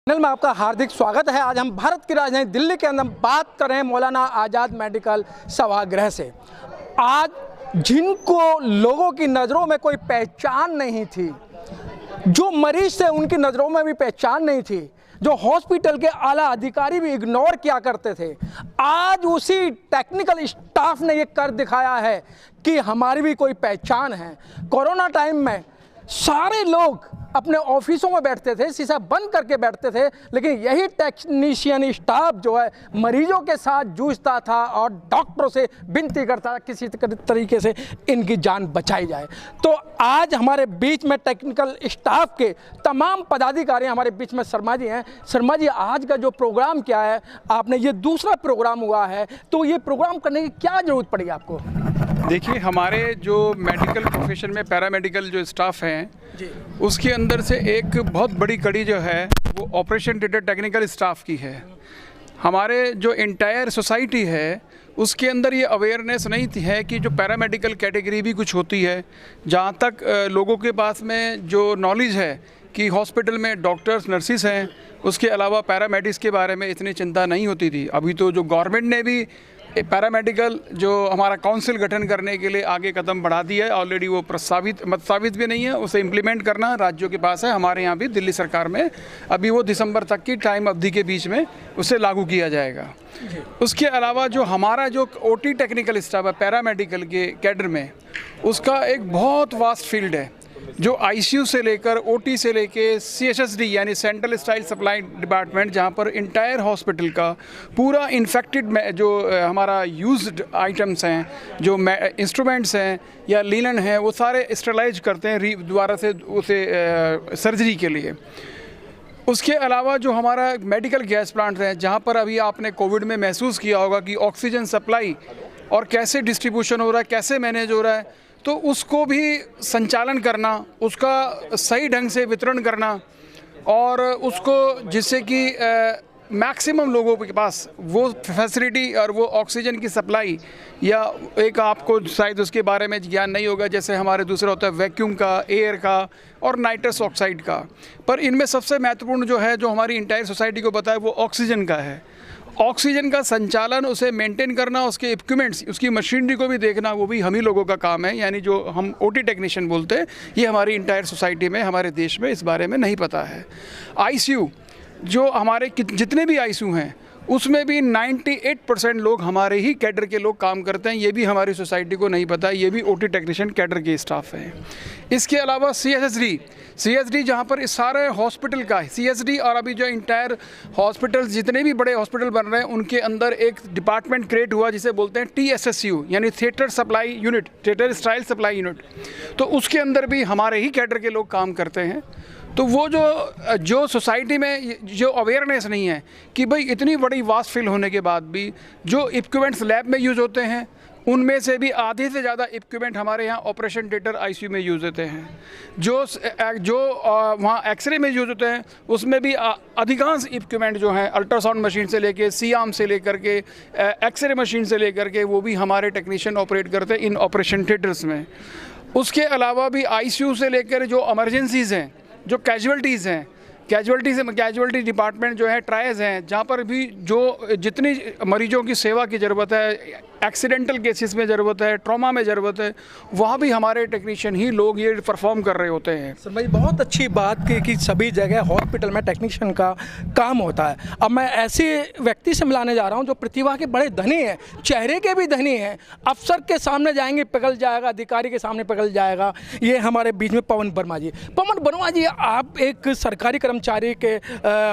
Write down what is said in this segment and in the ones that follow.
Channel में आपका हार्दिक स्वागत है। आज हम भारत की राजधानी दिल्ली के अंदर बात कर रहे हैं मौलाना आज़ाद मेडिकल सभागृह से। आज जिनको लोगों की नज़रों में कोई पहचान नहीं थी, जो मरीज थे उनकी नज़रों में भी पहचान नहीं थी, जो हॉस्पिटल के आला अधिकारी भी इग्नोर किया करते थे, आज उसी टेक्निकल स्टाफ ने ये कर दिखाया है कि हमारी भी कोई पहचान है। कोरोना टाइम में सारे लोग अपने ऑफिसों में बैठते थे, शीशा बंद करके बैठते थे, लेकिन यही टेक्नीशियन स्टाफ जो है मरीजों के साथ जूझता था और डॉक्टरों से विनती करता था किसी तरीके से इनकी जान बचाई जाए। तो आज हमारे बीच में टेक्निकल स्टाफ के तमाम पदाधिकारी हमारे बीच में शर्मा जी हैं। शर्मा जी, आज का जो प्रोग्राम क्या है, आपने ये दूसरा प्रोग्राम हुआ है, तो ये प्रोग्राम करने की क्या ज़रूरत पड़ी आपको? देखिए, हमारे जो मेडिकल प्रोफेशन में पैरामेडिकल जो स्टाफ हैं उसके अंदर से एक बहुत बड़ी कड़ी जो है वो ऑपरेशन थिएटर टेक्निकल स्टाफ की है। हमारे जो इंटायर सोसाइटी है उसके अंदर ये अवेयरनेस नहीं थी है कि जो पैरामेडिकल कैटेगरी भी कुछ होती है। जहाँ तक लोगों के पास में जो नॉलेज है कि हॉस्पिटल में डॉक्टर्स नर्सिस हैं, उसके अलावा पैरामेडिक्स के बारे में इतनी चिंता नहीं होती थी। अभी तो जो गवर्नमेंट ने भी पैरामेडिकल जो हमारा काउंसिल गठन करने के लिए आगे कदम बढ़ा दिया है, ऑलरेडी वो प्रस्तावित भी नहीं है, उसे इम्प्लीमेंट करना राज्यों के पास है। हमारे यहाँ भी दिल्ली सरकार में अभी वो दिसंबर तक की टाइम अवधि के बीच में उसे लागू किया जाएगा। उसके अलावा जो हमारा जो ओटी टेक्निकल स्टाफ है पैरामेडिकल के कैडर में, उसका एक बहुत वास्ट फील्ड है जो आईसीयू से लेकर ओटी से लेकर सीएचएसडी यानी सेंट्रल स्टाइल सप्लाई डिपार्टमेंट, जहाँ पर इंटायर हॉस्पिटल का पूरा इन्फेक्टेड में जो हमारा यूज्ड आइटम्स हैं, जो इंस्ट्रूमेंट्स हैं या लीलन हैं, वो सारे स्टरलाइज करते हैं दोबारा से उसे सर्जरी के लिए। उसके अलावा जो हमारा मेडिकल गैस प्लांट हैं, जहाँ पर अभी आपने कोविड में महसूस किया होगा कि ऑक्सीजन सप्लाई और कैसे डिस्ट्रीब्यूशन हो रहा है, कैसे मैनेज हो रहा है, तो उसको भी संचालन करना, उसका सही ढंग से वितरण करना और उसको जिससे कि मैक्सिमम लोगों के पास वो फैसिलिटी और वो ऑक्सीजन की सप्लाई, या एक आपको शायद उसके बारे में ज्ञान नहीं होगा, जैसे हमारे दूसरा होता है वैक्यूम का, एयर का और नाइट्रस ऑक्साइड का, पर इनमें सबसे महत्वपूर्ण जो है, जो हमारी इंटायर सोसाइटी को पता है, वो ऑक्सीजन का है। ऑक्सीजन का संचालन, उसे मेंटेन करना, उसके इक्विपमेंट्स, उसकी मशीनरी को भी देखना, वो भी हम ही लोगों का काम है। यानी जो हम ओटी टेक्नीशियन बोलते हैं, ये हमारी इंटायर सोसाइटी में, हमारे देश में इस बारे में नहीं पता है। आईसीयू, जो हमारे जितने भी आईसीयू हैं उसमें भी 98% लोग हमारे ही कैडर के लोग काम करते हैं। ये भी हमारी सोसाइटी को नहीं पता है, ये भी ओटी टेक्नीशियन कैडर के स्टाफ हैं। इसके अलावा सीएसडी जहाँ पर इस सारे हॉस्पिटल का सीएसडी, और अभी जो इंटायर हॉस्पिटल, जितने भी बड़े हॉस्पिटल बन रहे हैं, उनके अंदर एक डिपार्टमेंट क्रिएट हुआ जिसे बोलते हैं TSSU यानी theatre supply unit, theatre style supply unit. तो उसके अंदर भी हमारे ही कैडर के लोग काम करते हैं। तो वो जो सोसाइटी में जो अवेयरनेस नहीं है कि भाई इतनी बड़ी वास्ट फील्ड होने के बाद भी जो इक्विपमेंट्स लैब में यूज़ होते हैं, उनमें से भी आधे से ज़्यादा इक्विपमेंट हमारे यहाँ ऑपरेशन थिएटर आईसीयू में यूज़ होते हैं। जो वहाँ एक्सरे में यूज़ होते हैं, उसमें भी अधिकांश इक्विपमेंट जो हैं, अल्ट्रासाउंड मशीन से लेके, C-आर्म से लेकर के, एक्सरे मशीन से लेकर के, वो भी हमारे टेक्नीशियन ऑपरेट करते हैं इन ऑपरेशन थिएटर्स में। उसके अलावा भी आईसीयू से लेकर जो इमरजेंसीज़ हैं, जो कैजुअल्टीज़ हैं, कैजुअल्टी डिपार्टमेंट जो है, ट्रायज हैं, जहाँ पर भी जो जितनी मरीजों की सेवा की ज़रूरत है, एक्सीडेंटल केसेस में ज़रूरत है, ट्रॉमा में ज़रूरत है, वहाँ भी हमारे टेक्नीशियन ही लोग ये परफॉर्म कर रहे होते हैं। सर भाई, बहुत अच्छी बात की कि सभी जगह हॉस्पिटल में टेक्नीशियन का काम होता है। अब मैं ऐसे व्यक्ति से मिलाने जा रहा हूँ जो प्रतिभा के बड़े धनी हैं, चेहरे के भी धनी हैं, अफसर के सामने जाएंगे पिघल जाएगा, अधिकारी के सामने पिघल जाएगा। ये हमारे बीच में पवन वर्मा जी। पवन वर्मा जी, आप एक सरकारी कर्मचारी के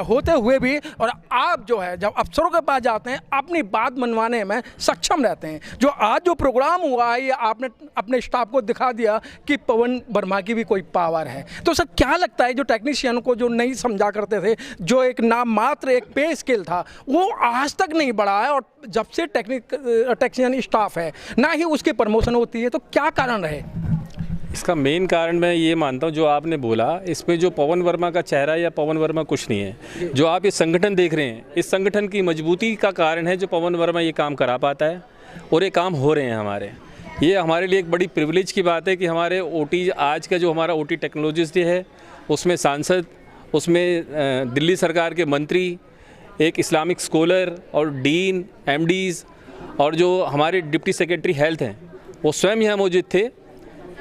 होते हुए भी, और आप जो है जब अफसरों के पास जाते हैं अपनी बात मनवाने में सक्षम रहते हैं। जो आज जो प्रोग्राम हुआ है, ये आपने अपने स्टाफ को दिखा दिया कि पवन वर्मा की भी कोई पावर है। तो सर, क्या लगता है जो टेक्नीशियन को जो नहीं समझा करते थे, जो एक नाम मात्र एक पे स्केल था, वो आज तक नहीं बढ़ा है, और जब से टेक्नीशियन स्टाफ है ना ही उसकी प्रमोशन होती है, तो क्या कारण रहे? इसका मेन कारण मैं ये मानता हूँ, जो आपने बोला, इसमें जो पवन वर्मा का चेहरा या पवन वर्मा कुछ नहीं है। जो आप ये संगठन देख रहे हैं, इस संगठन की मजबूती का कारण है जो पवन वर्मा ये काम करा पाता है, और ये काम हो रहे हैं हमारे। ये हमारे लिए एक बड़ी प्रिविलेज की बात है कि हमारे ओटी, आज का जो हमारा ओटी टेक्नोलॉजीज डे है, उसमें सांसद उसमें दिल्ली सरकार के मंत्री, एक इस्लामिक स्कॉलर और डीन, एमडीज़ और जो हमारे डिप्टी सेक्रेटरी हेल्थ हैं वो स्वयं यहाँ मौजूद थे।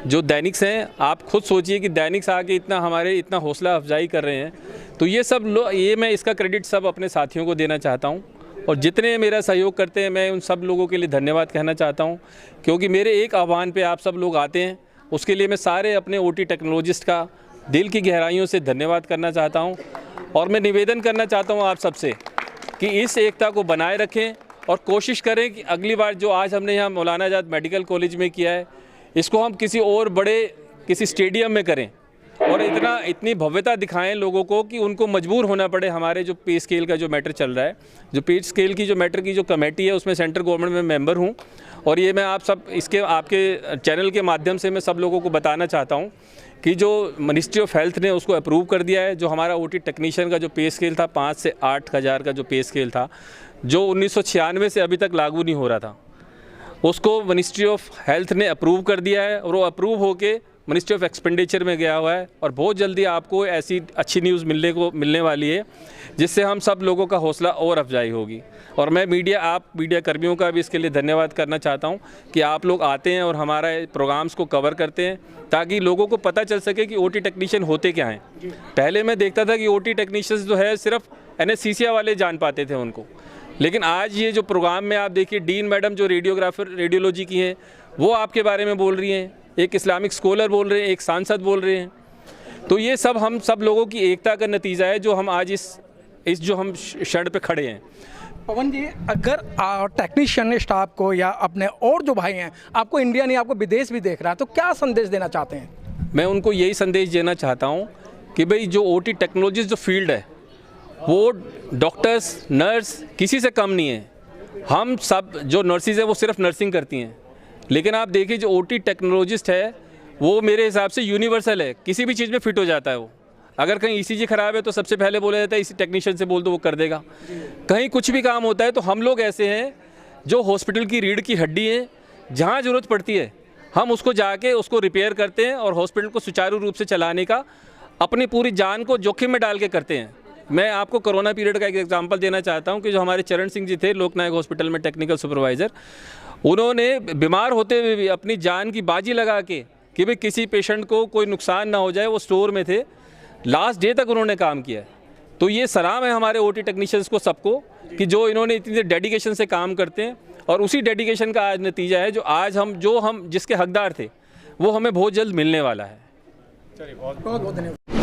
जो दैनिक्स हैं, आप खुद सोचिए कि दैनिक्स आके इतना हौसला अफजाई कर रहे हैं। तो ये सब ये मैं इसका क्रेडिट सब अपने साथियों को देना चाहता हूँ, और जितने मेरा सहयोग करते हैं मैं उन सब लोगों के लिए धन्यवाद कहना चाहता हूँ, क्योंकि मेरे एक आह्वान पे आप सब लोग आते हैं, उसके लिए मैं सारे अपने ओटी टेक्नोलॉजिस्ट का दिल की गहराइयों से धन्यवाद करना चाहता हूँ। और मैं निवेदन करना चाहता हूँ आप सबसे कि इस एकता को बनाए रखें और कोशिश करें कि अगली बार जो आज हमने यहाँ मौलाना आज़ाद मेडिकल कॉलेज में किया है, इसको हम किसी और बड़े किसी स्टेडियम में करें और इतनी भव्यता दिखाएं लोगों को कि उनको मजबूर होना पड़े। हमारे जो पे स्केल का जो मैटर चल रहा है, जो पे स्केल की जो मैटर की जो कमेटी है, उसमें सेंट्रल गवर्नमेंट में मेंबर हूं, और ये मैं आप सब इसके आपके चैनल के माध्यम से मैं सब लोगों को बताना चाहता हूं कि जो मिनिस्ट्री ऑफ हेल्थ ने उसको अप्रूव कर दिया है। जो हमारा ओटी टेक्नीशियन का जो पे स्केल था 5 से 8 हज़ार का जो पे स्केल था, जो 1996 से अभी तक लागू नहीं हो रहा था, उसको मिनिस्ट्री ऑफ हेल्थ ने अप्रूव कर दिया है और वो अप्रूव होके मिनिस्ट्री ऑफ एक्सपेंडिचर में गया हुआ है। और बहुत जल्दी आपको ऐसी अच्छी न्यूज़ मिलने वाली है जिससे हम सब लोगों का हौसला और अफजाई होगी। और मैं मीडिया कर्मियों का भी इसके लिए धन्यवाद करना चाहता हूं कि आप लोग आते हैं और हमारा प्रोग्राम्स को कवर करते हैं, ताकि लोगों को पता चल सके कि ओटी टेक्नीशियन होते क्या हैं। पहले मैं देखता था कि ओटी टेक्नीशियन जो है सिर्फ एनेस्थीसिया वाले जान पाते थे उनको, लेकिन आज ये जो प्रोग्राम में आप देखिए, डीन मैडम जो रेडियोलॉजी की हैं वो आपके बारे में बोल रही हैं, एक इस्लामिक स्कॉलर बोल रहे हैं, एक सांसद बोल रहे हैं। तो ये सब हम सब लोगों की एकता का नतीजा है जो हम आज इस जो हम क्षण पे खड़े हैं। पवन जी, अगर टेक्नीशियन स्टाफ को या अपने और जो भाई हैं, आपको इंडिया नहीं आपको विदेश भी देख रहा है, तो क्या संदेश देना चाहते हैं? मैं उनको यही संदेश देना चाहता हूँ कि भाई जो ओटी टेक्नोलॉजी जो फील्ड है वो डॉक्टर्स, नर्स किसी से कम नहीं है। हम सब जो नर्सिस है वो सिर्फ नर्सिंग करती हैं, लेकिन आप देखिए जो ओटी टेक्नोलॉजिस्ट है वो मेरे हिसाब से यूनिवर्सल है, किसी भी चीज़ में फिट हो जाता है। वो अगर कहीं ईसीजी खराब है तो सबसे पहले बोला जाता है इसी टेक्नीशियन से बोल दो, वो कर देगा। कहीं कुछ भी काम होता है तो हम लोग ऐसे हैं जो हॉस्पिटल की रीढ़ की हड्डी है, जहाँ ज़रूरत पड़ती है हम उसको जाके उसको रिपेयर करते हैं और हॉस्पिटल को सुचारू रूप से चलाने का अपनी पूरी जान को जोखिम में डाल के करते हैं। मैं आपको कोरोना पीरियड का एक एग्जांपल देना चाहता हूं कि जो हमारे चरण सिंह जी थे लोकनायक हॉस्पिटल में टेक्निकल सुपरवाइज़र, उन्होंने बीमार होते हुए भी अपनी जान की बाजी लगा के कि भाई किसी पेशेंट को कोई नुकसान ना हो जाए, वो स्टोर में थे, लास्ट डे तक उन्होंने काम किया। तो ये सलाम है हमारे ओटी टेक्नीशियंस को सबको कि जो इन्होंने इतनी डेडिकेशन से काम करते हैं, और उसी डेडिकेशन का आज नतीजा है जो आज हम जिसके हकदार थे वो हमें बहुत जल्द मिलने वाला है। चलिए, बहुत बहुत धन्यवाद।